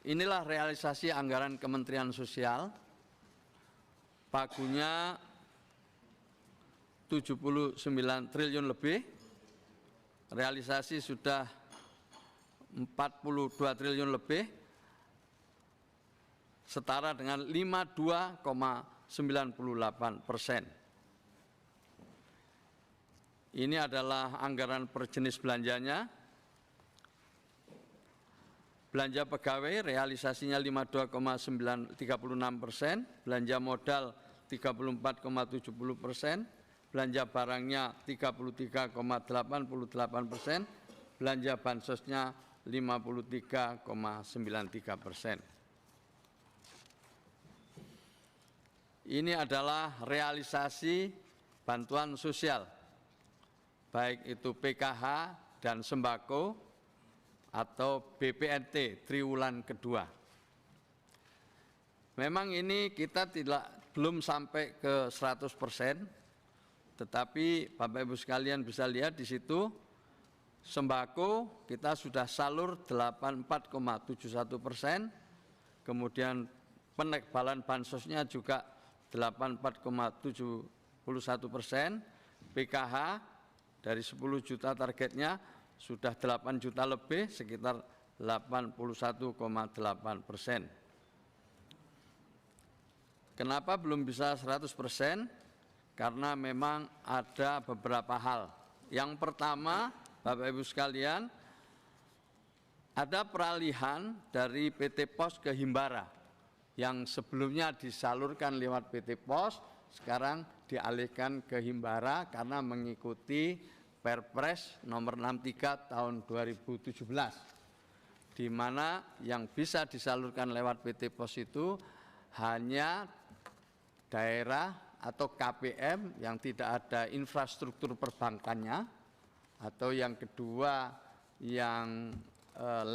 Inilah realisasi anggaran Kementerian Sosial, pagunya 79 triliun lebih, realisasi sudah 42 triliun lebih, setara dengan 52,98%. Ini adalah anggaran per jenis belanjanya. Belanja pegawai realisasinya 52,36%, belanja modal 34,70%, belanja barangnya 33,88%, belanja bansosnya 53,93%. Ini adalah realisasi bantuan sosial, baik itu PKH dan sembako atau BPNT triwulan kedua. Memang ini kita belum sampai ke 100%, tetapi Bapak Ibu sekalian bisa lihat di situ sembako kita sudah salur 84,71%, kemudian penebalan bansosnya juga 84,71%, PKH dari 10 juta targetnya sudah 8 juta lebih, sekitar 81,8%. Kenapa belum bisa 100%? Karena memang ada beberapa hal. Yang pertama, Bapak Ibu sekalian, ada peralihan dari PT POS ke Himbara yang sebelumnya disalurkan lewat PT POS, sekarang dialihkan ke Himbara karena mengikuti Perpres nomor 63 tahun 2017, di mana yang bisa disalurkan lewat PT POS itu hanya daerah atau KPM yang tidak ada infrastruktur perbankannya, atau yang kedua yang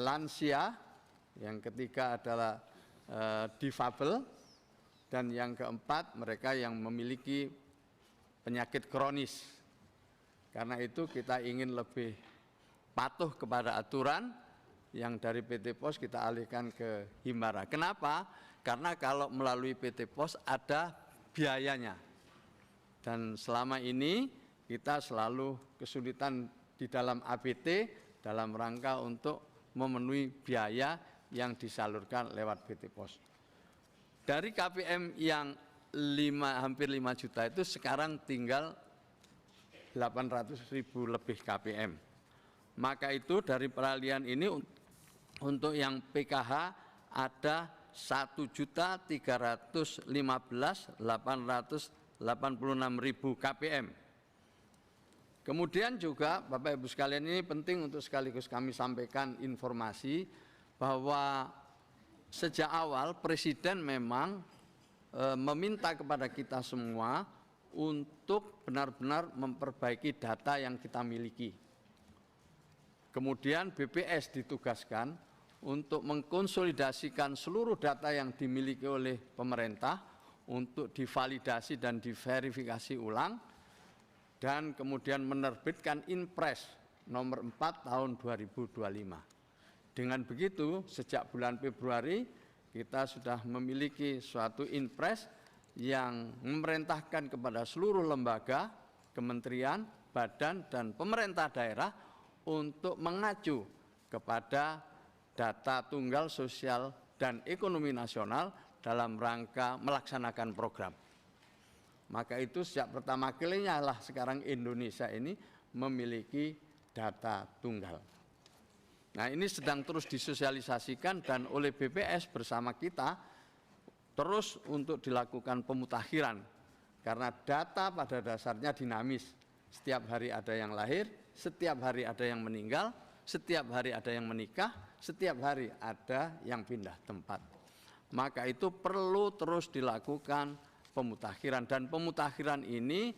lansia, yang ketiga adalah difabel, dan yang keempat mereka yang memiliki penyakit kronis. Karena itu kita ingin lebih patuh kepada aturan yang dari PT POS kita alihkan ke Himbara. Kenapa? Karena kalau melalui PT POS ada biayanya. Dan selama ini kita selalu kesulitan di dalam APT dalam rangka untuk memenuhi biaya yang disalurkan lewat PT POS. Dari KPM yang hampir 5 juta itu sekarang tinggal 800.000 lebih KPM. Maka itu dari peralihan ini untuk yang PKH ada 1.315.886.000 KPM. Kemudian juga Bapak Ibu sekalian, ini penting untuk sekaligus kami sampaikan informasi bahwa sejak awal Presiden memang meminta kepada kita semua untuk benar-benar memperbaiki data yang kita miliki. Kemudian BPS ditugaskan untuk mengkonsolidasikan seluruh data yang dimiliki oleh pemerintah untuk divalidasi dan diverifikasi ulang, dan kemudian menerbitkan Inpres nomor 4 tahun 2025. Dengan begitu, sejak bulan Februari kita sudah memiliki suatu Inpres yang memerintahkan kepada seluruh lembaga, kementerian, badan, dan pemerintah daerah untuk mengacu kepada data tunggal sosial dan ekonomi nasional dalam rangka melaksanakan program. Maka itu sejak pertama kalinya lah sekarang Indonesia ini memiliki data tunggal. Nah, ini sedang terus disosialisasikan dan oleh BPS bersama kita terus untuk dilakukan pemutakhiran, karena data pada dasarnya dinamis. Setiap hari ada yang lahir, setiap hari ada yang meninggal, setiap hari ada yang menikah, setiap hari ada yang pindah tempat. Maka itu perlu terus dilakukan pemutakhiran, dan pemutakhiran ini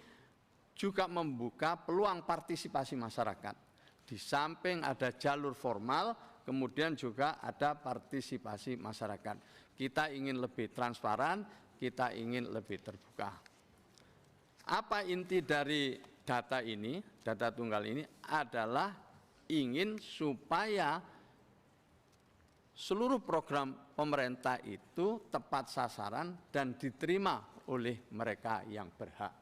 juga membuka peluang partisipasi masyarakat. Di samping ada jalur formal, kemudian juga ada partisipasi masyarakat. Kita ingin lebih transparan, kita ingin lebih terbuka. Apa inti dari data ini, data tunggal ini adalah ingin supaya seluruh program pemerintah itu tepat sasaran dan diterima oleh mereka yang berhak.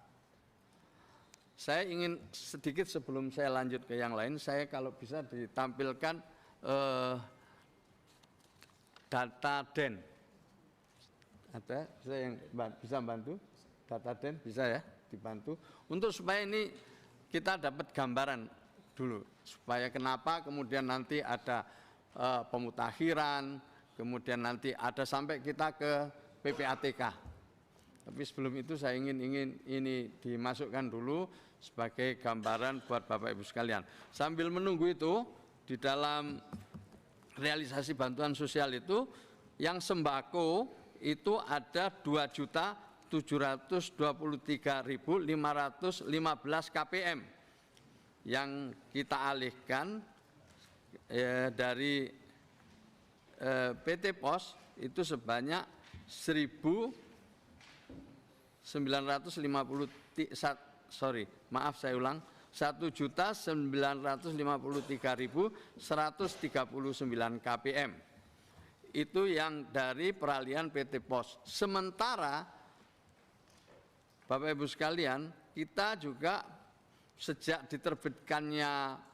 Saya ingin sedikit sebelum saya lanjut ke yang lain, saya kalau bisa ditampilkan data DEN. Ada saya yang bisa bantu? Data DEN bisa ya dibantu untuk supaya ini kita dapat gambaran dulu, supaya kenapa kemudian nanti ada pemutakhiran, kemudian nanti ada sampai kita ke PPATK. Tapi sebelum itu saya ingin ini dimasukkan dulu sebagai gambaran buat Bapak Ibu sekalian. Sambil menunggu itu, di dalam realisasi bantuan sosial itu, yang sembako itu ada 2.723.515 KPM yang kita alihkan dari PT POS itu sebanyak 1.953.139 KPM. Itu yang dari peralihan PT POS. Sementara Bapak Ibu sekalian, kita juga sejak diterbitkannya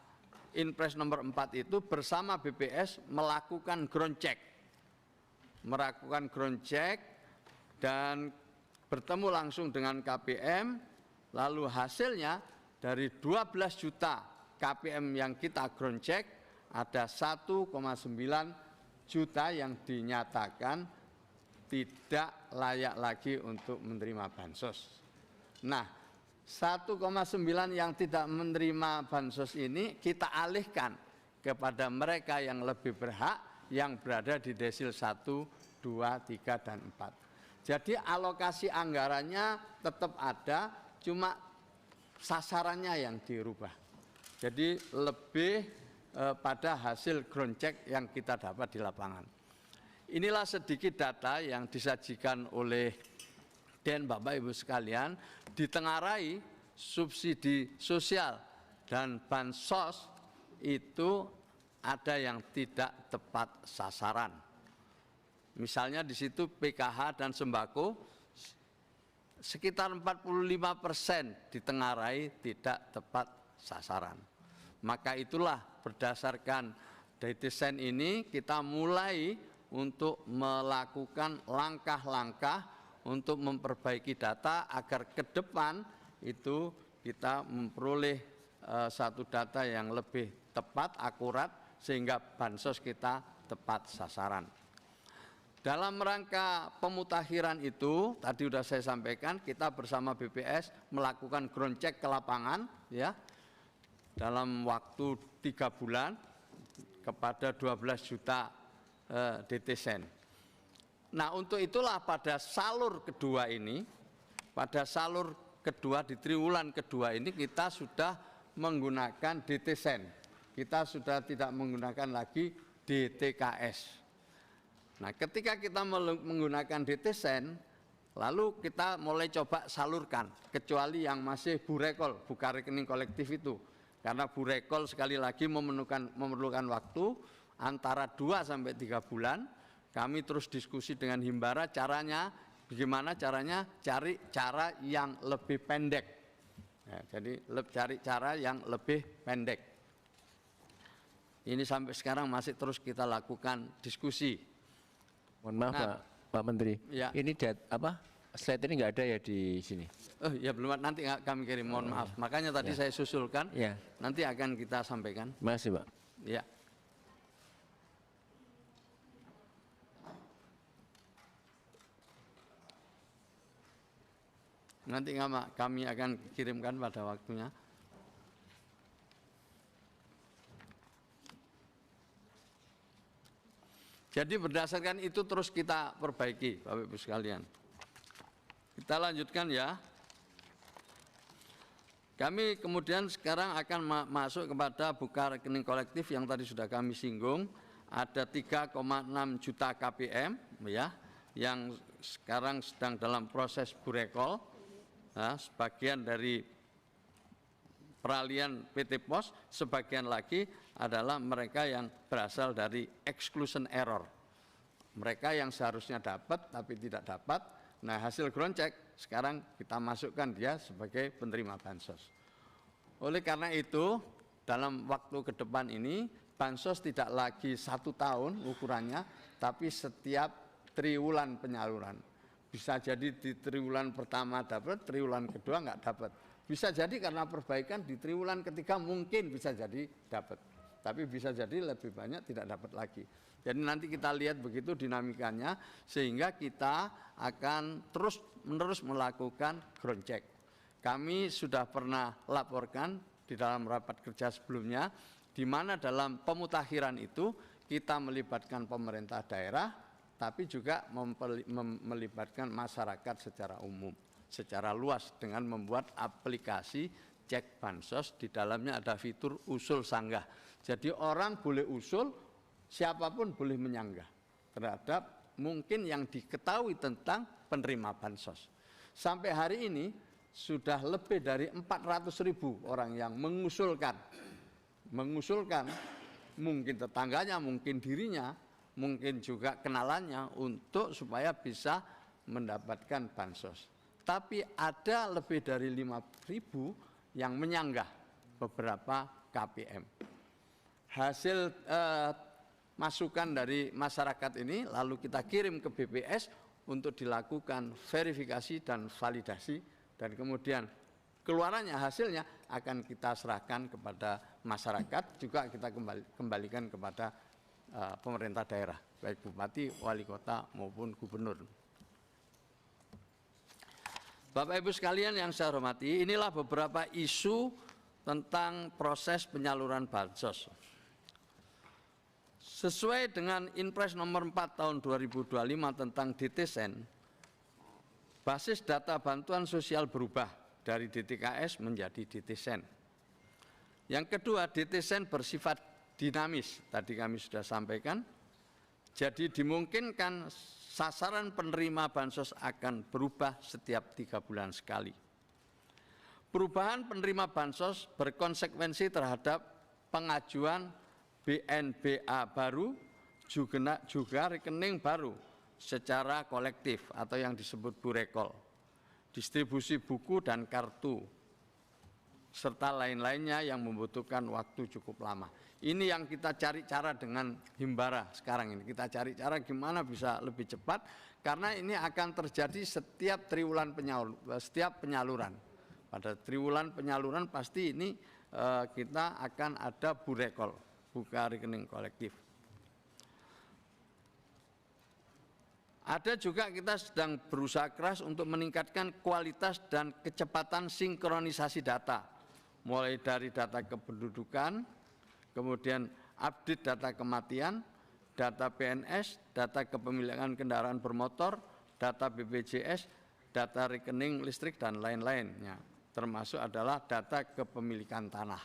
Inpres nomor 4 itu bersama BPS melakukan ground check dan bertemu langsung dengan KPM, lalu hasilnya dari 12 juta KPM yang kita ground check ada 1,9 juta yang dinyatakan tidak layak lagi untuk menerima bansos. Nah, 1,9 yang tidak menerima bansos ini kita alihkan kepada mereka yang lebih berhak yang berada di desil 1, 2, 3, dan 4. Jadi alokasi anggarannya tetap ada, cuma sasarannya yang dirubah. Jadi lebih pada hasil ground check yang kita dapat di lapangan. Inilah sedikit data yang disajikan oleh DEN Bapak Ibu sekalian, ditengarai subsidi sosial dan bansos itu ada yang tidak tepat sasaran. Misalnya di situ PKH dan sembako sekitar 45% ditengarai tidak tepat sasaran. Maka itulah berdasarkan desain ini kita mulai untuk melakukan langkah-langkah untuk memperbaiki data agar ke depan itu kita memperoleh satu data yang lebih tepat, akurat, sehingga bansos kita tepat sasaran. Dalam rangka pemutakhiran itu, tadi sudah saya sampaikan, kita bersama BPS melakukan ground check ke lapangan, ya, dalam waktu 3 bulan kepada 12 juta DT-sen. Nah, untuk itulah pada salur kedua ini, di triwulan kedua ini kita sudah menggunakan DT-sen. Kita sudah tidak menggunakan lagi DTKS. Nah, ketika kita menggunakan DT-sen, lalu kita mulai coba salurkan, kecuali yang masih burekol, buka rekening kolektif itu. Karena burekol sekali lagi memerlukan waktu antara 2 sampai 3 bulan. Kami terus diskusi dengan Himbara bagaimana caranya cari cara yang lebih pendek. Ya, jadi cari cara yang lebih pendek. Ini sampai sekarang masih terus kita lakukan diskusi. Mohon maaf Pak Menteri, ya. Ini slide ini nggak ada ya di sini? Oh ya belum, nanti kami kirim, mohon maaf. Makanya tadi saya susulkan, nanti akan kita sampaikan. Makasih Pak. Ya. Nanti kami akan kirimkan pada waktunya. Jadi berdasarkan itu terus kita perbaiki, Bapak Ibu sekalian. Kita lanjutkan ya. Kami kemudian sekarang akan masuk kepada buka rekening kolektif yang tadi sudah kami singgung. Ada 3,6 juta KPM ya, yang sekarang sedang dalam proses burekol. Nah, sebagian dari peralihan PT POS, sebagian lagi adalah mereka yang berasal dari exclusion error. Mereka yang seharusnya dapat tapi tidak dapat. Nah, hasil ground check sekarang kita masukkan dia sebagai penerima bansos. Oleh karena itu, dalam waktu ke depan ini, bansos tidak lagi 1 tahun ukurannya, tapi setiap triwulan penyaluran. Bisa jadi di triwulan pertama dapat, triwulan kedua nggak dapat. Bisa jadi karena perbaikan di triwulan ketiga mungkin bisa jadi dapat. Tapi bisa jadi lebih banyak tidak dapat lagi. Jadi nanti kita lihat begitu dinamikanya, sehingga kita akan terus-menerus melakukan ground check. Kami sudah pernah laporkan di dalam rapat kerja sebelumnya, di mana dalam pemutakhiran itu kita melibatkan pemerintah daerah, tapi juga melibatkan masyarakat secara umum, secara luas dengan membuat aplikasi cek bansos. Di dalamnya ada fitur usul sanggah. Jadi orang boleh usul, siapapun boleh menyanggah terhadap mungkin yang diketahui tentang penerima bansos. Sampai hari ini sudah lebih dari 400.000 orang yang mengusulkan mungkin tetangganya, mungkin dirinya, mungkin juga kenalannya untuk supaya bisa mendapatkan bansos. Tapi ada lebih dari 5.000 yang menyanggah beberapa KPM. Hasil masukan dari masyarakat ini lalu kita kirim ke BPS untuk dilakukan verifikasi dan validasi, dan kemudian keluarannya hasilnya akan kita serahkan kepada masyarakat, juga kita kembalikan kepada pemerintah daerah, baik bupati, wali kota maupun gubernur. Bapak Ibu sekalian yang saya hormati, inilah beberapa isu tentang proses penyaluran bansos. Sesuai dengan Inpres nomor 4 tahun 2025 tentang DTSen, basis data bantuan sosial berubah dari DTKS menjadi DTSen. Yang kedua, DTSen bersifat dinamis, tadi kami sudah sampaikan. Jadi dimungkinkan sasaran penerima bansos akan berubah setiap 3 bulan sekali. Perubahan penerima bansos berkonsekuensi terhadap pengajuan BNBA baru, juga rekening baru secara kolektif atau yang disebut burekol, distribusi buku dan kartu, serta lain-lainnya yang membutuhkan waktu cukup lama. Ini yang kita cari cara dengan Himbara sekarang ini. Kita cari cara gimana bisa lebih cepat, karena ini akan terjadi setiap triwulan penyaluran. Pada triwulan penyaluran pasti ini kita akan ada burekol, buka rekening kolektif. Ada juga kita sedang berusaha keras untuk meningkatkan kualitas dan kecepatan sinkronisasi data, mulai dari data kependudukan, kemudian update data kematian, data PNS, data kepemilikan kendaraan bermotor, data BPJS, data rekening listrik, dan lain-lainnya, termasuk adalah data kepemilikan tanah.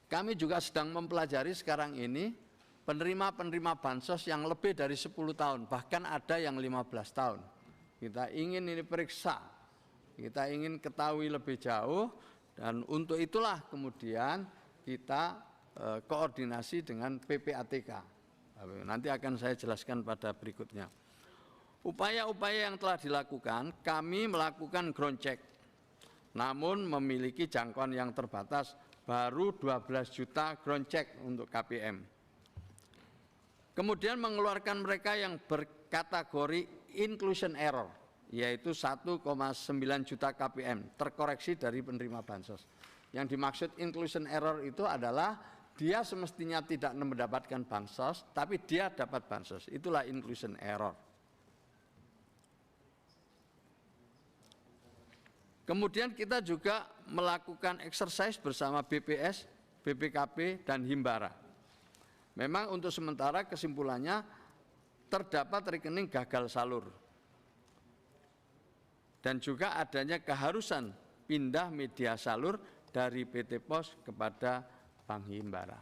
Kami juga sedang mempelajari sekarang ini penerima-penerima bansos yang lebih dari 10 tahun, bahkan ada yang 15 tahun. Kita ingin ini periksa, kita ingin ketahui lebih jauh, dan untuk itulah kemudian kita koordinasi dengan PPATK. Nanti akan saya jelaskan pada berikutnya. Upaya-upaya yang telah dilakukan, kami melakukan ground check, namun memiliki jangkauan yang terbatas, baru 12 juta ground check untuk KPM. Kemudian mengeluarkan mereka yang berkategori inclusion error, yaitu 1,9 juta KPM, terkoreksi dari penerima bansos. Yang dimaksud inclusion error itu adalah dia semestinya tidak mendapatkan bansos, tapi dia dapat bansos. Itulah inclusion error. Kemudian kita juga melakukan exercise bersama BPS, BPKP, dan Himbara. Memang untuk sementara kesimpulannya terdapat rekening gagal salur. Dan juga adanya keharusan pindah media salur dari PT Pos kepada Bank Himbara.